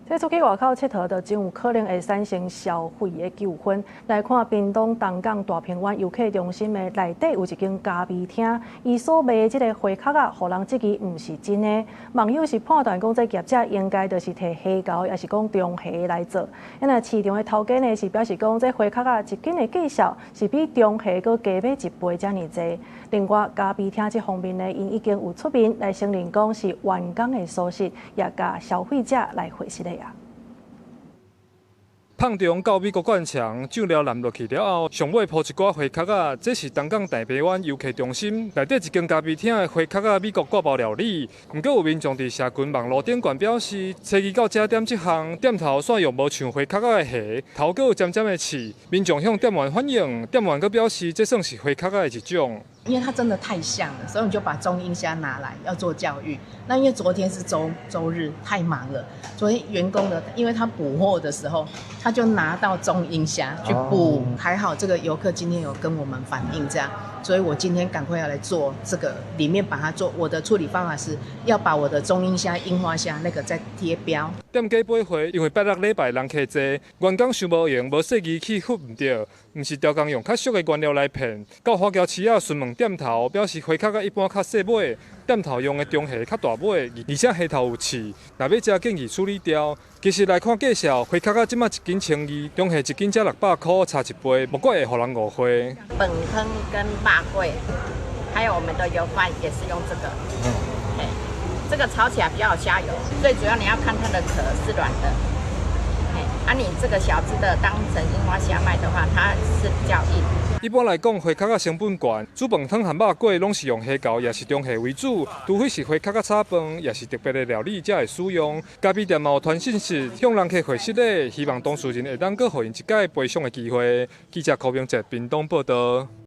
這出去外口佚佗，就真有可能會產生消費的糾紛。來看屏東東港大平灣遊客中心的內底有一間咖啡廳，伊所賣的這個花殼啊，予人質疑唔是真的。網友是判斷講，這業者應該就是摕蝦膠，也是講中蝦來做。那市場的頭家呢是表示講，這花殼啊一斤的計價是比中蝦閣加買1倍這麼多。另外，咖啡廳這方面呢，因已經有出面來承認講是員工的疏失，也甲消費者來回釋的。胖中到美國灌腸，醬料淋落去了後，上尾鋪一寡花殼啊，這是東港大平灣遊客中心內底一間咖啡廳的花殼啊美國割包料理。不過有民眾佇社群網絡頂懸表示，初二到這點這項店頭選用無像花殼的蝦，頭閣有尖尖的刺。民眾向店員反映，店員閣表示，這算是花殼的一種。因為它真的太像了，所以我們就把中英蝦拿來要做教育。那因為昨天是周日，太忙了。昨天員工的，因為他補貨的時候，他就拿到中英蝦去補。還好這個遊客今天有跟我們反映這樣，所以我今天趕快要來做這個，裡面把它做。我的處理方法是要把我的中英蝦、櫻花蝦那個再貼標。店家買貨，因為拜六禮拜人客多，員工想無用，無說儀器翕唔到，唔是調工用較俗的原料來騙。到花轎市啊詢問店頭，表示花殼一般較細尾，店頭用的中蝦較大尾，而且蝦頭有刺，若要食建議處理掉。其實來看介紹，花殼即馬1斤1200，中蝦1斤才600塊，差1倍，不過會互人誤會。本坑跟肉桂，還有我們的油飯也是用這個，這個炒起來比較有蝦油，最主要你要看它的殼是軟的。你這個小隻的當成櫻花蝦賣的話，它是比較硬。一般來講，花殼成本高，煮飯湯和肉粿攏是用蝦膠，也是中蝦為主。除非是花殼炒飯，也是特別的料理才會使用。咖啡店嘛有傳訊息向人客回釋的，希望當事人會當閣予因一解賠償的機會。記者柯明哲，屏東報道。